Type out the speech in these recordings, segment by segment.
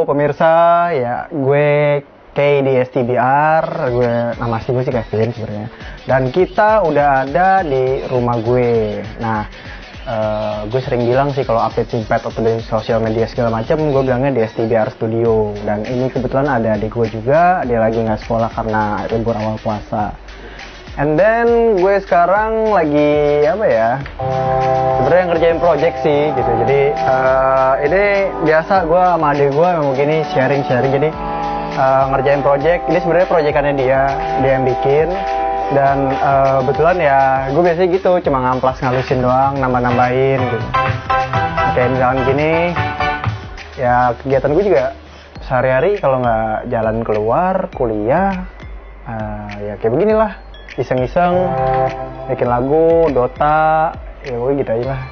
pemirsa, ya gue Kay di STBR, nama asli gue sih Kevin sebenarnya. Dan kita udah ada di rumah gue. Nah, gue sering bilang sih kalau update atau di sosial media segala macam, gue bilangnya di STBR Studio. Dan ini kebetulan ada adik gue juga, dia lagi nggak sekolah karena libur awal puasa. And then gue sekarang lagi sebenarnya ngerjain project sih gitu. Jadi ini biasa gue sama adik gue memang gini sharing. Jadi ngerjain project. Ini sebenarnya proyekannya dia yang bikin. Dan kebetulan ya gue biasanya gitu, cuma ngamplas-ngalusin doang, nambah-nambahin gitu. Kayak misalkan gini, ya kegiatan gue juga sehari-hari kalau nggak jalan keluar, kuliah, ya kayak beginilah. Iseng-iseng, bikin lagu, Dota, ya gue gitu aja lah.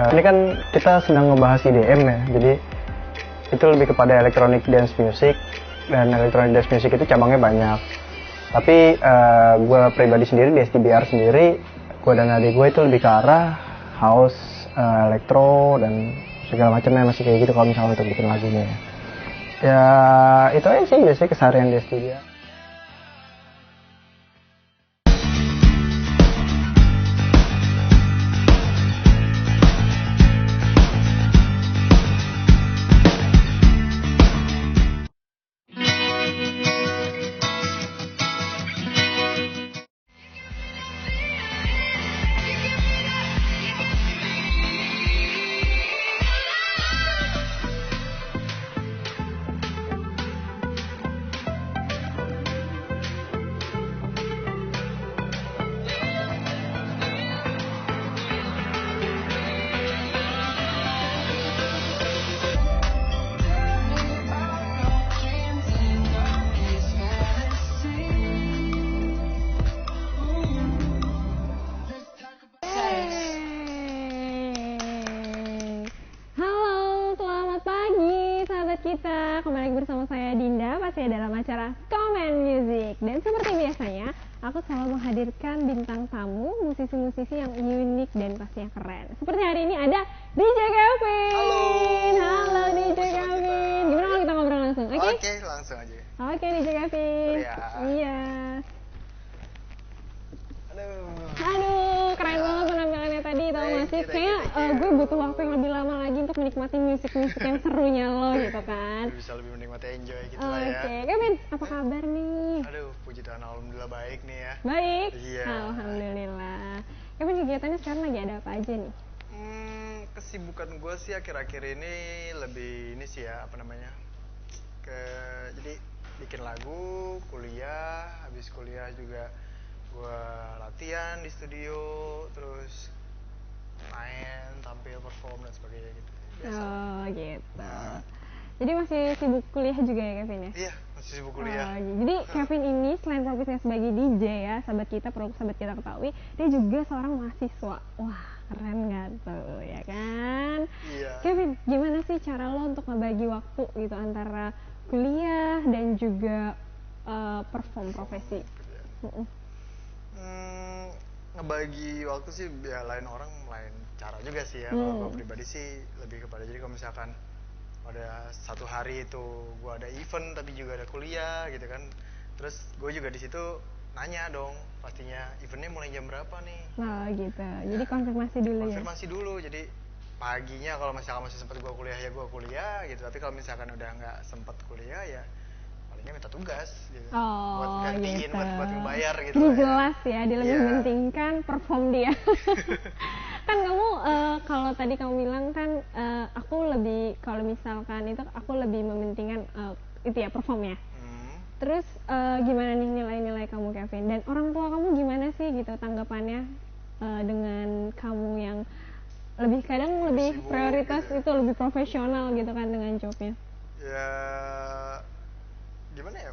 Ini kan kita sedang ngebahas IDM ya, jadi itu lebih kepada electronic dance music, dan electronic dance music itu cabangnya banyak. Tapi gue pribadi sendiri di STBR sendiri, gue dan adik gue itu lebih ke arah house, elektro, dan segala macamnya masih kayak gitu kalau misalnya untuk bikin lagunya. Ya itu aja sih biasanya keseharian di STBR. Kita kembali bersama saya Dinda, pasti dalam acara Comment Music. Dan seperti biasanya, aku selalu menghadirkan bintang tamu, musisi-musisi yang unik dan pastinya keren. Seperti hari ini ada DJ Kevin. Halo DJ Kevin. Gimana kalau kita ngobrol langsung? Oke, langsung aja. Oke DJ Kevin. Iya. Aduh, keren banget penampilannya tadi, tau gak sih? Kayaknya gue butuh waktu yang lebih lama lagi untuk menikmati musik-musik yang serunya lo gitu kan. Bisa lebih menikmati, enjoy gitu lah ya. Oke, Kevin, apa kabar nih? Aduh, puji Tuhan, alhamdulillah baik nih ya. Baik? Iya. Alhamdulillah. Kevin, kegiatannya sekarang lagi ada apa aja nih? Kesibukan gue sih akhir-akhir ini lebih ini sih ya, jadi bikin lagu, kuliah, habis kuliah juga gue latihan di studio, terus main, tampil, perform dan sebagainya gitu. Biasa. Oh gitu. Jadi masih sibuk kuliah juga ya Kevin ya? Iya, masih sibuk kuliah. Jadi Kevin ini selain profesinya sebagai DJ ya, sahabat kita ketahui, dia juga seorang mahasiswa. Wah, keren gak tuh ya kan? Iya. Kevin, gimana sih cara lo untuk ngebagi waktu gitu antara kuliah dan juga perform profesi? Ngebagi waktu sih ya lain orang lain cara juga sih ya. Kalau gue pribadi sih lebih kepada, jadi kalau misalkan pada satu hari itu gue ada event tapi juga ada kuliah gitu kan, terus gue juga di situ nanya dong pastinya eventnya mulai jam berapa nih. Oh gitu, jadi konfirmasi dulu ya? Konfirmasi dulu, jadi paginya kalau misalkan masih sempat gue kuliah ya gue kuliah gitu, tapi kalau misalkan udah nggak sempat kuliah ya minta tugas gitu. Buat gantiin, gitu. buat ngebayar gitu. Jadi jelas ya, dia lebih mementingkan perform dia. Kan kamu kalau tadi kamu bilang kan aku lebih, kalau misalkan itu aku lebih mementingkan itu ya performnya. Terus gimana nih nilai-nilai kamu Kevin, dan orang tua kamu gimana sih gitu tanggapannya dengan kamu yang kadang lebih prioritas gitu, itu lebih profesional gitu kan dengan jobnya? Ya gimana ya,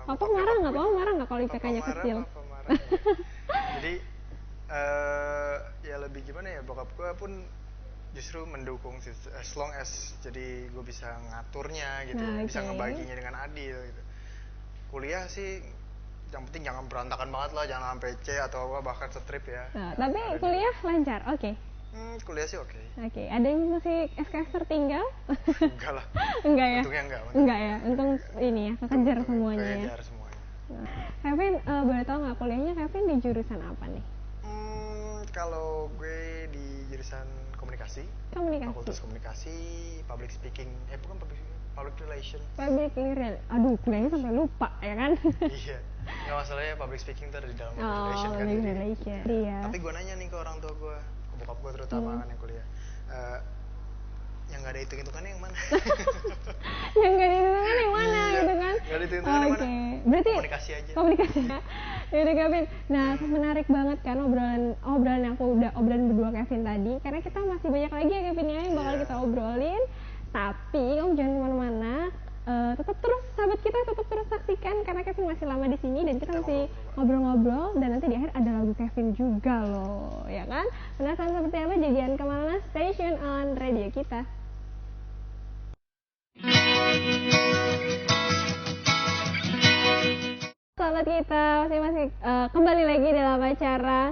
Papa marah nggak kalau IPK-nya kecil? Papa marah ya. Jadi ya lebih gimana ya, bokap gue pun justru mendukung sih, as long as jadi gue bisa ngaturnya gitu, bisa ngebaginya dengan adil gitu. Kuliah sih yang penting jangan berantakan banget lah, jangan sampai C atau bahkan strip ya. Tapi kuliah lancar, oke. Kuliah sih oke. Oke, ada yang masih SKS tertinggal? Enggak lah. Enggak ya? Untungnya enggak. Enggak ya, untung ini ya, kekejar semuanya ya. Kekejar semuanya. Nah, Kevin, boleh tahu nggak kuliahnya Kevin di jurusan apa nih? Kalau gue di jurusan komunikasi. Fakultas komunikasi, public speaking, bukan public relation. Public relation. Aduh, kuliahnya sampai lupa ya kan? Iya. Nggak masalahnya public speaking tuh ada di dalam public relation kan. Public relation. Iya. Tapi gue nanya nih ke orang tua gue, ke bokap gue terutama kan yang kuliah. Yang nggak ada hitung-hitungannya yang mana? Yang nggak ada hitungannya yang mana gitu kan? Nggak ada hitung-hitungannya yang mana? Berarti komunikasi aja. Komunikasi ya. Yaudah Kevin. Nah, menarik banget kan obrolan yang aku udah obrolin berdua Kevin tadi. Karena kita masih banyak lagi ya Kevin ya yang bakal kita obrolin. Tapi kamu jangan kemana-mana. Tetap terus sahabat kita tetap terus saksikan karena Kevin masih lama di sini dan kita masih ngobrol-ngobrol dan nanti di akhir ada lagu Kevin juga loh, ya kan? Penasaran seperti apa? Jangan kemana-mana, stay tune on radio kita. Sahabat kita masih kembali lagi dalam acara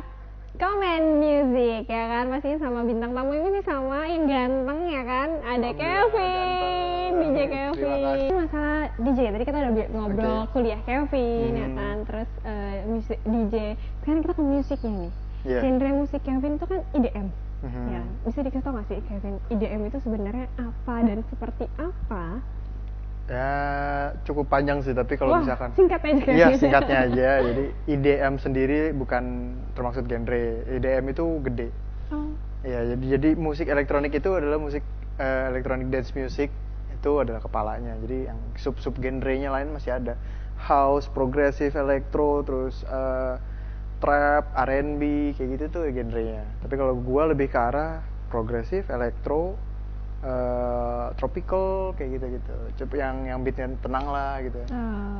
Komen Music ya kan, masih sama bintang tamu ini sama yang ganteng ya kan, ada Kevin, DJ Kevin. Masalah DJ tadi kita udah ngobrol kuliah Kevin ya kan, terus musik DJ. Sekarang kita ke musiknya nih. Genre musik Kevin itu kan IDM. Ya, bisa dikasih tau nggak sih Kevin, IDM itu sebenarnya apa dan seperti apa? Ya cukup panjang sih, tapi kalau misalkan singkat aja kan? Iya, singkatnya aja. Jadi IDM sendiri bukan termasuk genre. IDM itu gede. Ya, jadi musik elektronik itu adalah musik electronic dance music, itu adalah kepalanya. Jadi yang sub genrenya lain masih ada. House, progressive, electro, terus trap, R&B, kayak gitu tuh genrenya. Tapi kalau gua lebih ke arah progressive, electro, tropical kayak gitu. Yang beatnya tenang lah gitu.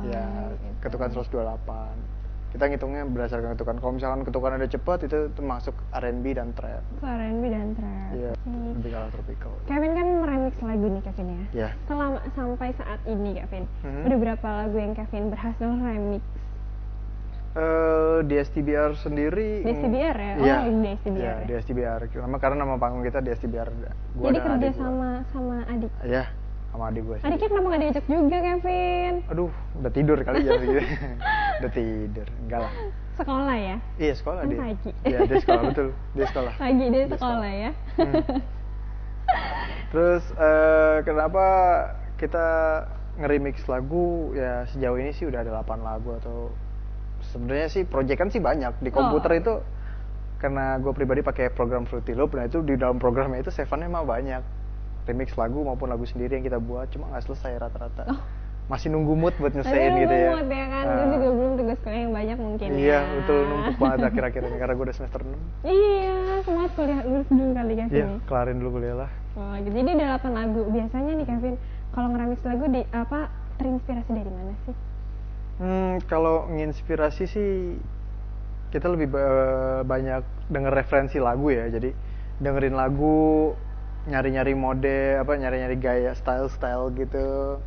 Ya, gitu. Ketukan 128. Kita ngitungnya berdasarkan ketukan. Kalau misalkan ketukan ada cepat itu termasuk R&B dan trap. R&B dan trap. Iya, lebih ke arah tropical. Kevin kan meremix lagu nih Kevin ya. Iya. Selama sampai saat ini Kevin, udah berapa lagu yang Kevin berhasil remix? Di STBR sendiri. Di STBR ya? Iya. Di STBR. Iya, di STBR. Karena nama panggung kita di STBR. Jadi kerja sama adik. Iya, sama adik gue. Adiknya kenapa nggak diajak juga Kevin? Aduh, udah tidur kali ya gitu. Udah tidur, enggak lah. Sekolah ya? Iya, sekolah dia. Pagi. Iya, dia sekolah, betul. Dia sekolah. Pagi dia sekolah ya. Terus kenapa kita nge-remix lagu? Ya sejauh ini sih udah ada 8 lagu atau sebenarnya sih proyekan sih banyak di komputer itu, karena gue pribadi pakai program Fruity Loop. Nah itu di dalam programnya itu saveannya mah banyak remix lagu maupun lagu sendiri yang kita buat, cuma nggak selesai rata-rata. Masih nunggu mood buat nyelesain gitu ya. Mood ya kan, gue juga belum tugas kuliah yang banyak mungkin ya. Iya betul, numpuk banget akhir-akhir ini karena gue udah semester 6. Iya, semua kuliah lulus dulu kali Kevin. Iya, kelarin dulu kuliah lah. Oh, gitu. Jadi ada 8 lagu. Biasanya nih Kevin, kalau ngeremix lagu terinspirasi dari mana sih? Kalau nginspirasi sih kita lebih banyak denger referensi lagu ya. Jadi dengerin lagu, nyari-nyari mode, nyari-nyari gaya, style gitu.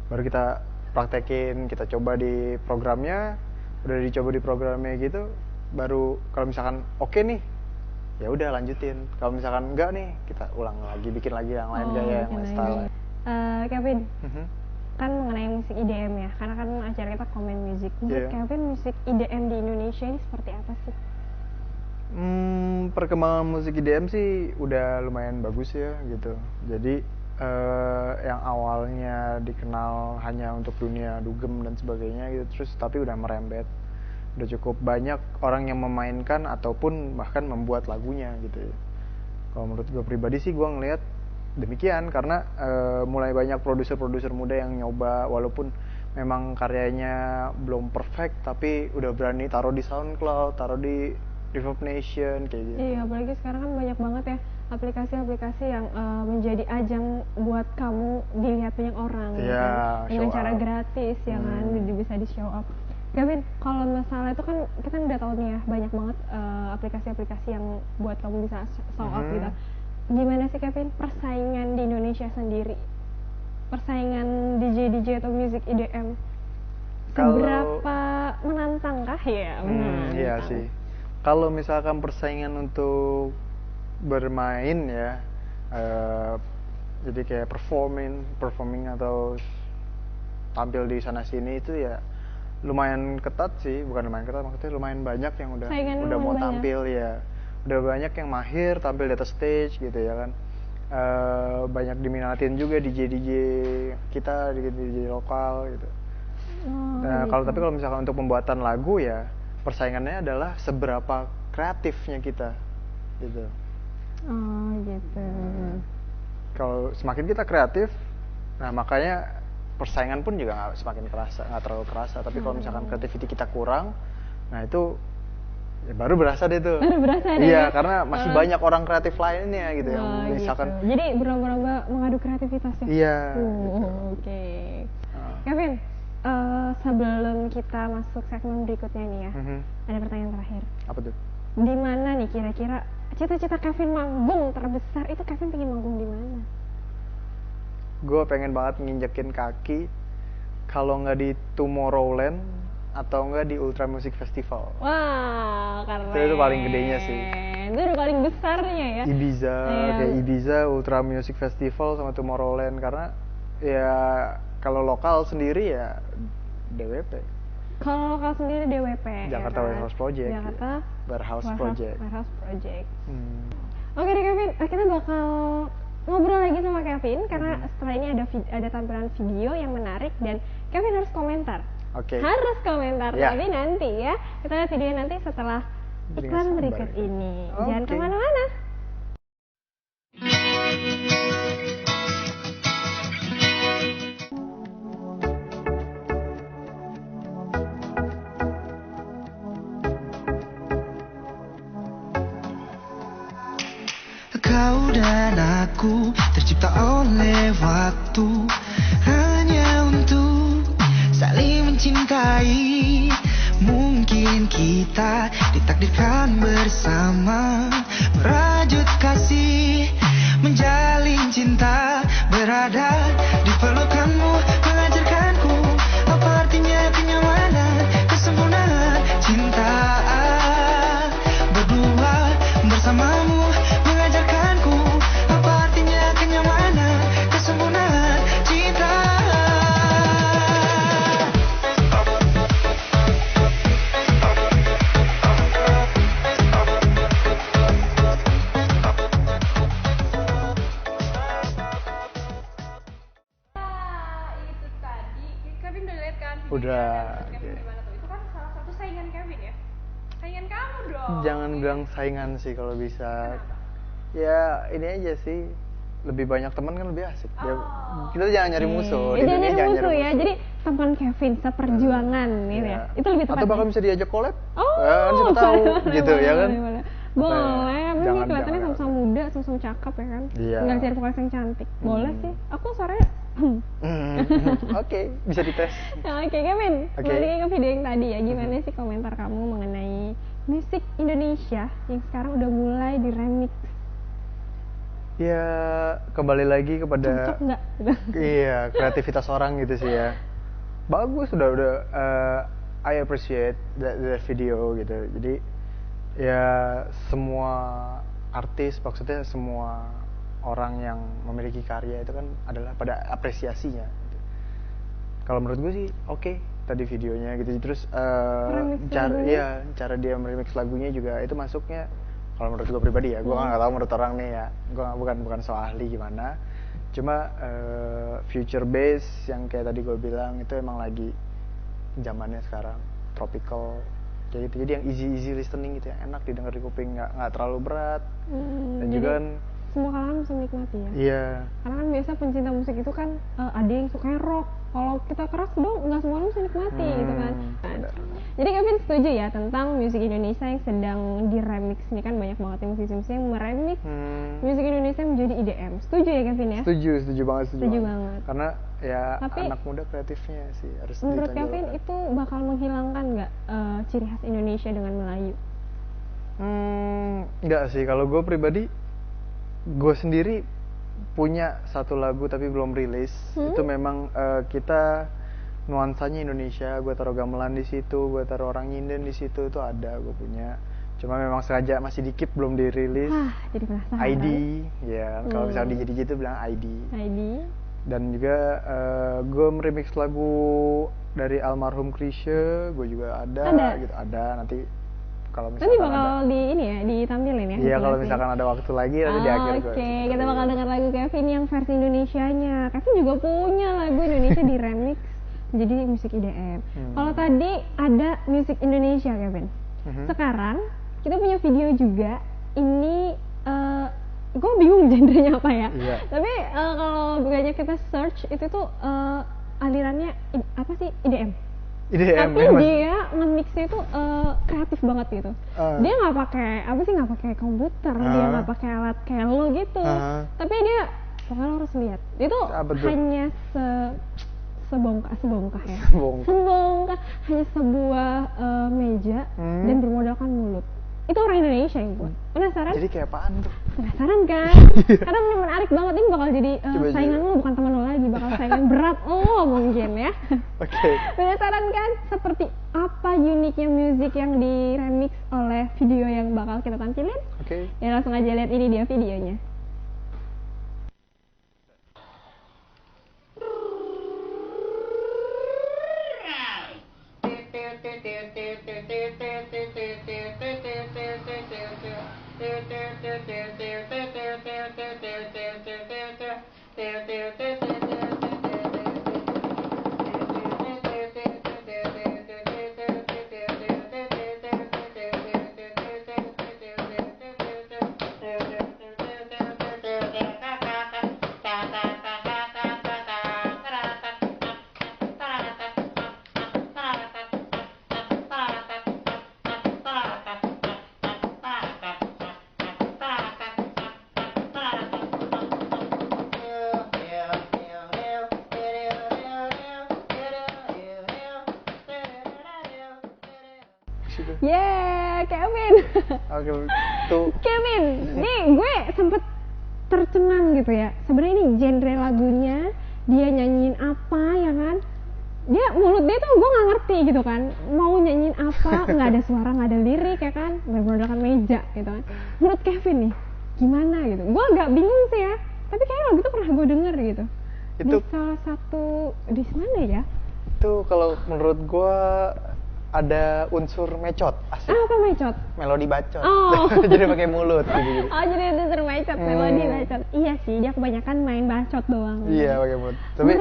Baru kita praktekin, kita coba di programnya. Udah dicoba di programnya gitu, baru kalau misalkan oke nih, ya udah lanjutin. Kalau misalkan enggak nih, kita ulang lagi, bikin lagi yang lain gaya, yang lain style. Kevin. Kan mengenai musik IDM ya, karena kan acara kita Komen Music. Menurut Kevin, musik IDM di Indonesia ini seperti apa sih? Perkembangan musik IDM sih udah lumayan bagus ya gitu. Jadi yang awalnya dikenal hanya untuk dunia dugem dan sebagainya gitu, terus tapi udah merembet. Udah cukup banyak orang yang memainkan ataupun bahkan membuat lagunya gitu ya. Kalau menurut gue pribadi sih gue ngelihat demikian, karena mulai banyak produser-produser muda yang nyoba, walaupun memang karyanya belum perfect tapi udah berani taruh di SoundCloud, taruh di Reverb Nation kayak gitu. Iya, apalagi sekarang kan banyak banget ya aplikasi-aplikasi yang menjadi ajang buat kamu dilihat banyak orang gitu, dengan cara gratis ya kan, bisa di show up. Kevin, kalau masalah itu kan kita udah tahu nih ya, banyak banget aplikasi-aplikasi yang buat kamu bisa show up gitu. Gimana sih Kevin persaingan di Indonesia sendiri, persaingan DJ atau musik IDM, seberapa menantang kah ya? Iya sih, kalau misalkan persaingan untuk bermain ya, jadi kayak performing atau tampil di sana sini itu ya lumayan ketat sih, bukan lumayan ketat, maksudnya lumayan banyak yang udah mau banyak. tampil ya, udah banyak yang mahir tampil di atas stage gitu ya kan. Banyak diminatin juga DJ kita, DJ lokal gitu. Nah, gitu. tapi kalau misalkan untuk pembuatan lagu ya persaingannya adalah seberapa kreatifnya kita gitu. Oh gitu. Kalau semakin kita kreatif, nah makanya persaingan pun juga nggak terlalu kerasa. Tapi kalau misalkan creativity kita kurang, nah itu ya baru berasa deh tuh. Baru berasa deh. Iya, karena masih banyak orang kreatif lainnya gitu yang misalkan. Gitu. Jadi berlomba-lomba mengadu kreativitasnya. Iya. Gitu. Oke. Kevin, sebelum kita masuk segmen berikutnya nih ya, ada pertanyaan terakhir. Apa tuh? Di mana nih kira-kira cita-cita Kevin manggung terbesar itu? Kevin pengen manggung di mana? Gue pengen banget nginjekin kaki, kalau nggak di Tomorrowland atau nggak di Ultra Music Festival. Wah, keren. Itu paling gedenya sih. Itu udah paling besarnya ya. Ibiza, kayak Ibiza, Ultra Music Festival sama Tomorrowland, karena ya kalau lokal sendiri ya DWP. Kalau lokal sendiri DWP. Jakarta ya kan? Warehouse Project. Jakarta Warehouse Project. Oke deh Kevin, kita bakal ngobrol lagi sama Kevin karena setelah ini ada tampilan video yang menarik dan Kevin harus komentar. Oke. Harus komentar, Ya. tapi nanti ya kita lihat videonya nanti setelah iklan berikut ini. Jangan kemana-mana. Kau dan aku tercipta oleh waktu hanya untuk saling mencintai. Mungkin kita ditakdirkan bersama, merajut kasih, menjalin cinta, berada di pelukanmu, mengajarkanku apa artinya kenyamanan, kesempurnaan cinta. Berdua bersamamu, mengajarkanku apa artinya kenyamanan, kesempurnaan cinta. Itu tadi Kevin udah lihat kan videonya Udah, kan? Kevin oke. gimana tuh? Itu kan salah satu saingan Kevin ya? Saingan kamu dong. Jangan bilang saingan sih kalau bisa. Ya ini aja sih, lebih banyak teman kan lebih asik. Kita jangan nyari musuh. Di Jangan dunia nyari musuh ya. Jadi teman Kevin seperjuangan gitu ya. Itu lebih tepat. Atau bahkan ya? bisa diajak collab. Oh, kan siapa tahu gitu boleh, ya kan. boleh. Boleh, emang Jangan, ini kelihatannya jangan. sama-sama muda, sama-sama cakep ya kan? Iya. Tinggal cari vokalis yang cantik. Boleh sih. Aku suaranya Oke, bisa dites. Oke, Kevin. Oke. Balik lagi ke video yang tadi ya. Gimana sih komentar kamu mengenai musik Indonesia yang sekarang udah mulai diremix? Ya kembali lagi kepada Cocok nggak? iya kreativitas orang gitu sih ya. Bagus, udah I appreciate that video gitu. Jadi ya semua artis, maksudnya semua orang yang memiliki karya itu kan adalah pada apresiasinya gitu. Kalau menurut gue sih oke, tadi videonya gitu. Terus cara dia meremix lagunya juga itu masuknya, kalau menurut gue pribadi ya, gue nggak tahu menurut orang nih ya, gue bukan so ahli gimana, cuma future bass yang kayak tadi gue bilang itu emang lagi zamannya sekarang, tropical kayak gitu. Jadi yang easy listening gitu, yang enak didengar di kuping, nggak terlalu berat. Dan juga kan semua kalangan bisa menikmati ya. iya, Karena kan biasa pencinta musik itu kan ada yang sukanya rock. Kalau kita keras dong, nggak semua orang bisa nikmati gitu kan. benar. Jadi Kevin setuju ya tentang musik Indonesia yang sedang diremix. Ini kan banyak banget ya musisi-musisi yang meremix musik Indonesia menjadi IDM. Setuju ya Kevin ya? Setuju banget. Setuju banget. Karena ya Tapi, anak muda kreatifnya sih harus Menurut ditonjolkan. Kevin itu bakal menghilangkan nggak ciri khas Indonesia dengan Melayu? Enggak sih, kalau gue pribadi, gue sendiri punya satu lagu tapi belum rilis. Itu memang kita nuansanya Indonesia, gue taruh gamelan di situ, gue taruh orang nyinden di situ, itu ada gue punya. Cuma memang sengaja masih dikit belum dirilis. Wah, jadi penasaran. ID, ya kalau misalnya DJ itu bilang ID. ID. Dan juga gue meremix lagu dari almarhum Chrisye, gue juga ada. Gitu ada nanti kalau misalkan Nanti bakal di ini ya, ditampilin ya. Iya, kalau misalkan ada waktu lagi nanti di akhir gue. Oke, kita bakal dengar lagu Kevin yang versi Indonesianya. Kevin juga punya lagu Indonesia di remix jadi musik IDM. Kalau tadi ada musik Indonesia, Kevin. Sekarang kita punya video juga. Ini gue bingung genrenya apa ya. Iya. Tapi kalau banyak kita search itu tuh alirannya apa sih, IDM. IDM Tapi ya, Mas. dia nge-mixnya itu kreatif banget gitu. Dia nggak pakai nggak pakai komputer, dia nggak pakai alat kayak lo gitu. Tapi dia, pokoknya lo harus lihat. Itu hanya sebongkah ya. Sebongkah, hanya sebuah meja dan bermodalkan mulut. Itu orang Indonesia yang buat. Penasaran? Jadi kayak apaan tuh? Penasaran kan? Karena menarik banget, ini bakal jadi saingan lo, bukan teman lo lagi, bakal saingan berat lo mungkin ya. Oke. Penasaran kan seperti apa uniknya musik yang di remix oleh video yang bakal kita tampilin? Oke. Ya langsung aja lihat, ini dia videonya. Yeah, Kevin. Oke, tuh. Kevin, nih gue sempet tercengang gitu ya. Sebenarnya ini genre lagunya, dia nyanyiin apa ya kan? Dia mulut dia tuh gue nggak ngerti gitu kan. Mau nyanyiin apa? Nggak ada suara, nggak ada lirik ya kan? Bermodalkan meja gitu kan. Menurut Kevin nih, gimana gitu? Gue agak bingung sih ya. Tapi kayaknya lagu itu pernah gue denger gitu. Itu di salah satu di mana ya? Itu kalau menurut gue ada unsur mecot, asik. Apa mecot? Melodi bacot. Oh. Jadi pakai mulut gitu. Oh, jadi unsur mecot, melodi bacot. Iya sih, dia kebanyakan main bacot doang. Iya, pakai mulut.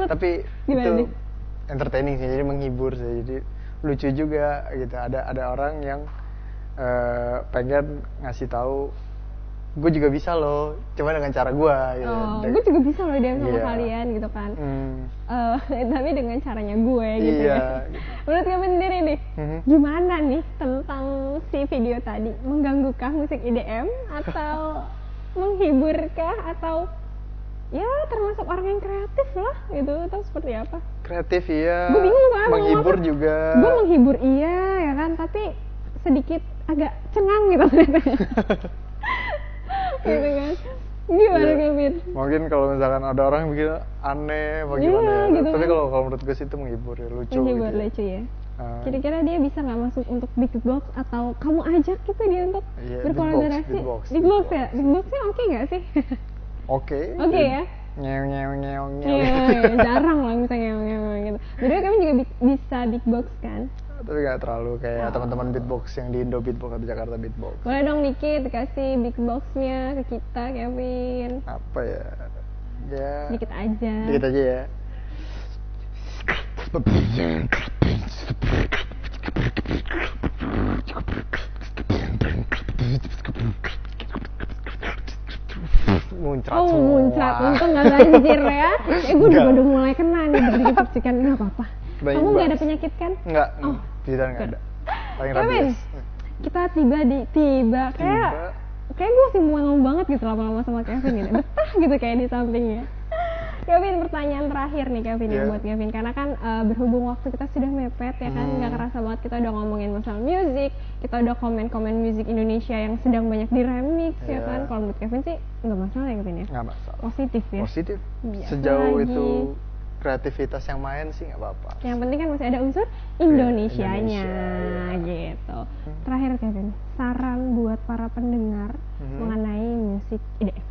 Tapi gimana itu nih? entertaining sih, jadi menghibur sih. Jadi lucu juga gitu. Ada orang yang pengen ngasih tahu gue juga bisa loh, cuma dengan cara gue gitu. Oh, gue juga bisa loh DM sama Iya. kalian gitu kan. Tapi dengan caranya gue gitu Iya, ya. gitu. Menurut kamu sendiri nih, gimana nih tentang si video tadi? Mengganggu-kah musik IDM atau menghiburkah atau ya termasuk orang yang kreatif lah gitu, atau seperti apa? Kreatif iya. Gue bingung kan. Menghibur juga. Gue menghibur iya ya kan, tapi sedikit agak cengang gitu gitu kan. Gimana Iya. Kevin? Mungkin kalau misalkan ada orang yang bikin aneh apa Iya, gimana ya. gitu Tapi kan. kalau menurut gue sih itu menghibur ya, lucu Menghibur, gitu. lucu ya. Ah. Kira-kira dia bisa nggak masuk untuk big box atau kamu ajak gitu dia untuk Iya, berkolaborasi? beatbox, Big box ya? Big boxnya oke nggak sih? Oke. Oke ya? Nyew nyew nyew nyew. Iya, jarang lah misalnya gitu. Jadi kamu juga bisa big box kan? Tapi gak terlalu kayak Oh. teman-teman beatbox yang di Indo Beatbox atau Jakarta Beatbox. Boleh dong Niki dikasih big boxnya ke kita, Kevin. Apa ya? Ya. Sedikit aja. Dikit aja ya. Muncrat Oh, semua. muncrat. Untung nggak banjir ya. Gue juga Nggak. udah mulai kena nih dikit-dikit nggak apa-apa. Baik, Kamu nggak ada Mbak. penyakit kan? Enggak. Oh. Tidak enggak ada. Paling Kevin, rabies. kita tiba kayak gue sih mau banget gitu lama-lama sama Kevin gitu. Betah gitu kayak di sampingnya. Kevin, pertanyaan terakhir nih Kevin ya Yeah. buat Kevin, karena kan berhubung waktu kita sudah mepet ya kan, nggak kerasa banget kita udah ngomongin masalah musik, kita udah komen-komen musik Indonesia yang sedang banyak di remix ya Yeah. kan. Kalau menurut Kevin sih nggak masalah ya Kevin ya, Nggak masalah. positif ya. Positif. Biasa Sejauh lagi. itu kreativitas yang main sih nggak apa-apa. Yang penting kan masih ada unsur Indonesianya Indonesia, gitu. Terakhir Kevin, saran buat para pendengar mengenai musik IDM.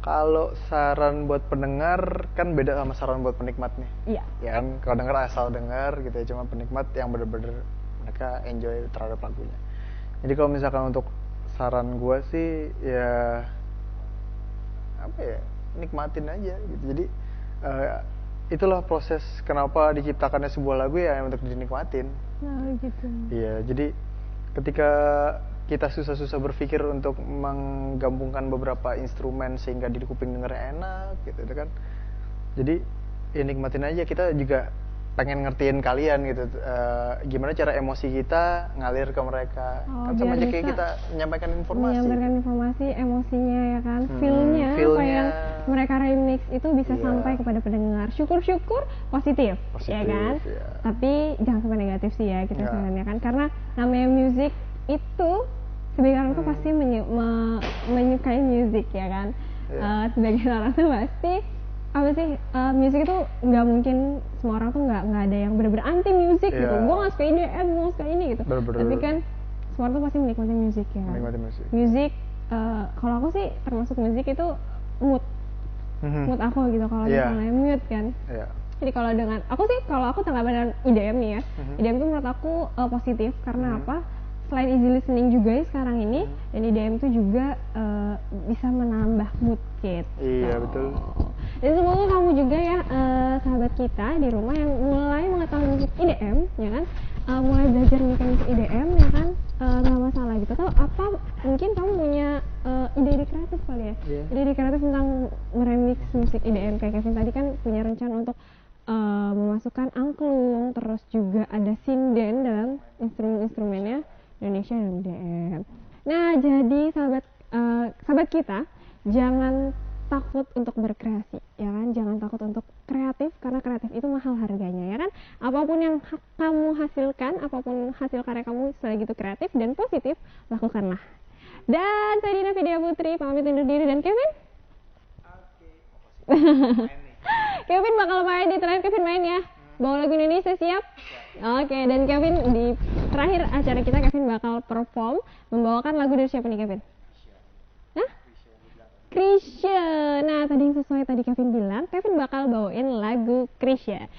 Kalau saran buat pendengar kan beda sama saran buat penikmat nih. Iya. Ya kan, kalau denger asal denger gitu ya, cuma penikmat yang bener-bener mereka enjoy terhadap lagunya. Jadi kalau misalkan untuk saran gue sih ya apa ya, nikmatin aja gitu. Jadi itulah proses kenapa diciptakannya sebuah lagu ya untuk dinikmatin. Nah gitu. Iya, jadi ketika kita susah-susah berpikir untuk menggabungkan beberapa instrumen sehingga di kuping dengernya enak gitu kan. Jadi ya nikmatin aja, kita juga pengen ngertiin kalian gitu, gimana cara emosi kita ngalir ke mereka. Kan sama aja kayak kita menyampaikan informasi. Menyampaikan informasi, emosinya ya kan, feel-nya apa yang mereka remix itu bisa sampai kepada pendengar. Syukur-syukur positif ya kan. Iya. Tapi jangan sampai negatif sih ya kita sebenarnya kan, karena namanya music itu sebagian orang tuh pasti menyukai musik ya kan. Sebagian orang tuh pasti apa sih, musik itu nggak mungkin semua orang tuh nggak ada yang bener-bener anti musik gitu. Gue nggak suka IDM, gue suka ini gitu. Tapi kan semua orang tuh pasti menikmati musik ya. Menikmati musik. Musik, kalau aku sih termasuk musik itu mood aku gitu. Kalau misalnya mood kan. Jadi kalau dengan kalau aku tanggapan IDM nih ya, IDM itu menurut aku positif karena apa? Selain easy listening juga ya sekarang ini, dan IDM itu juga bisa menambah mood gitu. Iya betul. Dan semoga kamu juga ya sahabat kita di rumah yang mulai mengetahui musik IDM ya kan, mulai belajar menikah musik IDM ya kan, nggak masalah gitu. Atau apa mungkin kamu punya ide-ide kreatif kali ya, ide-ide kreatif tentang meremix musik IDM kayak Kevin tadi kan punya rencana untuk memasukkan angklung, terus juga ada sinden dalam instrumen-instrumennya Indonesia dan IDM. Nah jadi sahabat kita jangan takut untuk berkreasi ya kan, jangan takut untuk kreatif karena kreatif itu mahal harganya ya kan. Apapun yang kamu hasilkan, apapun hasil karya kamu selagi itu kreatif dan positif, lakukanlah. Dan saya Dina Vidya Putri pamit undur diri, dan Kevin Kevin bakal main di terakhir. Kevin main ya, bawa lagu Indonesia, siap? Oke, dan Kevin di terakhir acara kita Kevin bakal perform membawakan lagu dari siapa nih Kevin? Krisya. Nah tadi yang sesuai tadi Kevin bilang, Kevin bakal bawain lagu Krisya.